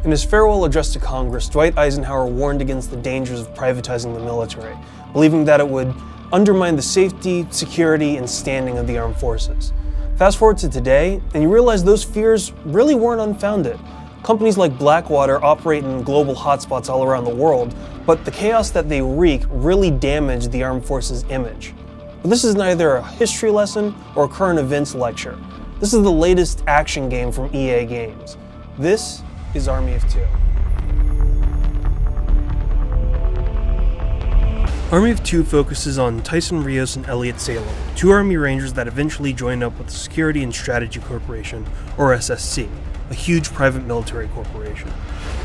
In his farewell address to Congress, Dwight Eisenhower warned against the dangers of privatizing the military, believing that it would undermine the safety, security, and standing of the armed forces. Fast forward to today, and you realize those fears really weren't unfounded. Companies like Blackwater operate in global hotspots all around the world, but the chaos that they wreak really damage the armed forces' image. But this is neither a history lesson or a current events lecture. This is the latest action game from EA Games. This is Army of Two. Army of Two focuses on Tyson Rios and Elliot Salem, two Army Rangers that eventually joined up with the Security and Strategy Corporation, or SSC, a huge private military corporation.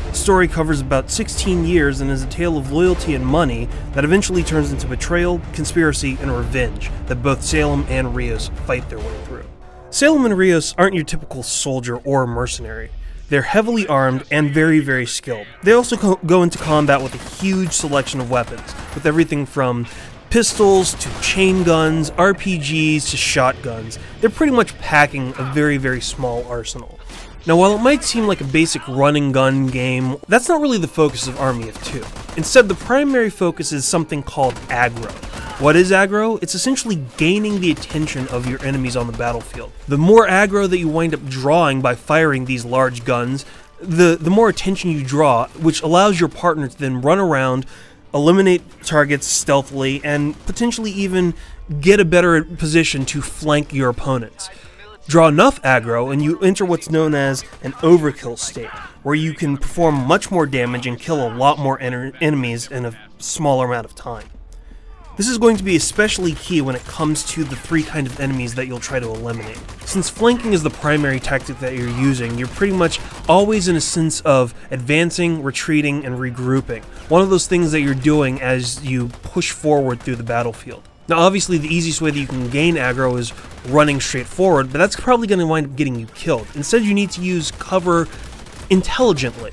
The story covers about 16 years and is a tale of loyalty and money that eventually turns into betrayal, conspiracy, and revenge that both Salem and Rios fight their way through. Salem and Rios aren't your typical soldier or mercenary. They're heavily armed and very, very skilled. They also go into combat with a huge selection of weapons, with everything from pistols to chain guns, RPGs to shotguns. They're pretty much packing a very, very small arsenal. Now, while it might seem like a basic run-and-gun game, that's not really the focus of Army of Two. Instead, the primary focus is something called aggro. What is aggro? It's essentially gaining the attention of your enemies on the battlefield. The more aggro that you wind up drawing by firing these large guns, the more attention you draw, which allows your partner to then run around, eliminate targets stealthily, and potentially even get a better position to flank your opponents. Draw enough aggro and you enter what's known as an overkill state, where you can perform much more damage and kill a lot more enemies in a smaller amount of time. This is going to be especially key when it comes to the three kinds of enemies that you'll try to eliminate. Since flanking is the primary tactic that you're using, you're pretty much always in a sense of advancing, retreating, and regrouping. One of those things that you're doing as you push forward through the battlefield. Now obviously the easiest way that you can gain aggro is running straight forward, but that's probably going to wind up getting you killed. Instead you need to use cover intelligently.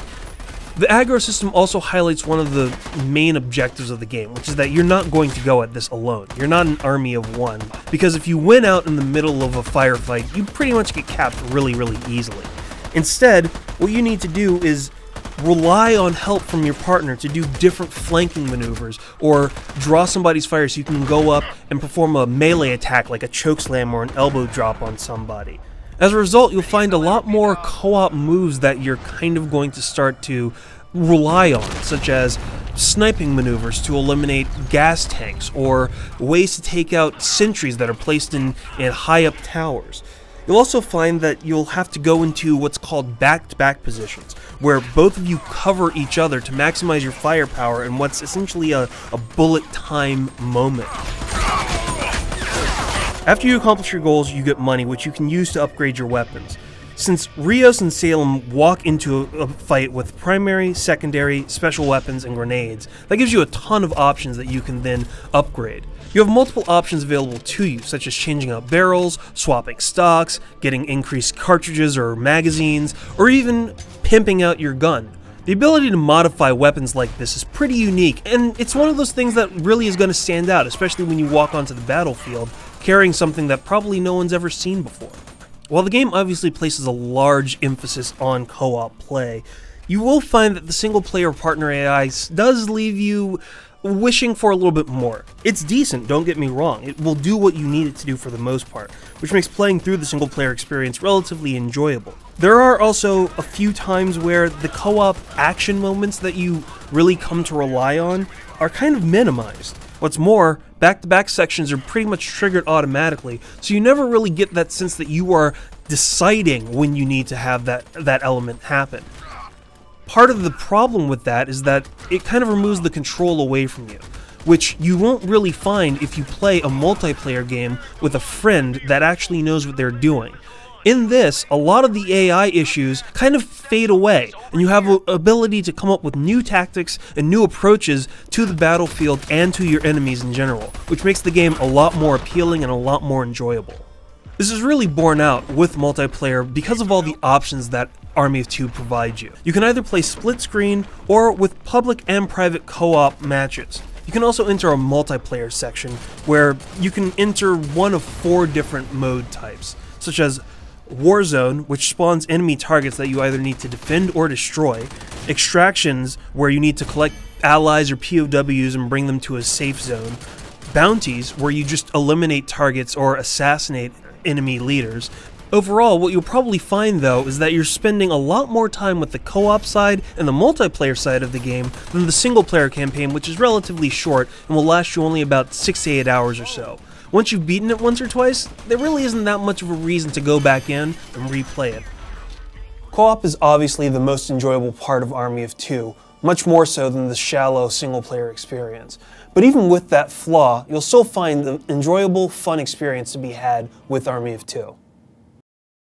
The aggro system also highlights one of the main objectives of the game, which is that you're not going to go at this alone. You're not an army of one, because if you win out in the middle of a firefight, you pretty much get capped really, really easily. Instead, what you need to do is rely on help from your partner to do different flanking maneuvers, or draw somebody's fire so you can go up and perform a melee attack like a chokeslam or an elbow drop on somebody. As a result, you'll find a lot more co-op moves that you're kind of going to start to rely on, such as sniping maneuvers to eliminate gas tanks, or ways to take out sentries that are placed in high-up towers. You'll also find that you'll have to go into what's called back-to-back positions, where both of you cover each other to maximize your firepower in what's essentially a bullet time moment. After you accomplish your goals, you get money, which you can use to upgrade your weapons. Since Rios and Salem walk into a fight with primary, secondary, special weapons, and grenades, that gives you a ton of options that you can then upgrade. You have multiple options available to you, such as changing out barrels, swapping stocks, getting increased cartridges or magazines, or even pimping out your gun. The ability to modify weapons like this is pretty unique, and it's one of those things that really is going to stand out, especially when you walk onto the battlefield carrying something that probably no one's ever seen before. While the game obviously places a large emphasis on co-op play, you will find that the single-player partner AI does leave you wishing for a little bit more. It's decent, don't get me wrong. It will do what you need it to do for the most part, which makes playing through the single-player experience relatively enjoyable. There are also a few times where the co-op action moments that you really come to rely on are kind of minimized. What's more, back-to-back sections are pretty much triggered automatically, so you never really get that sense that you are deciding when you need to have that element happen. Part of the problem with that is that it kind of removes the control away from you, which you won't really find if you play a multiplayer game with a friend that actually knows what they're doing. In this, a lot of the AI issues kind of fade away, and you have the ability to come up with new tactics and new approaches to the battlefield and to your enemies in general, which makes the game a lot more appealing and a lot more enjoyable. This is really borne out with multiplayer because of all the options that Army of Two provides you. You can either play split screen or with public and private co-op matches. You can also enter a multiplayer section where you can enter one of 4 different mode types, such as Warzone, which spawns enemy targets that you either need to defend or destroy, Extractions, where you need to collect allies or POWs and bring them to a safe zone, Bounties, where you just eliminate targets or assassinate enemy leaders. Overall, what you'll probably find though is that you're spending a lot more time with the co-op side and the multiplayer side of the game than the single player campaign, which is relatively short and will last you only about 6 to 8 hours or so. Once you've beaten it once or twice, there really isn't that much of a reason to go back in and replay it. Co-op is obviously the most enjoyable part of Army of Two, much more so than the shallow single player experience. But even with that flaw, you'll still find the enjoyable, fun experience to be had with Army of Two.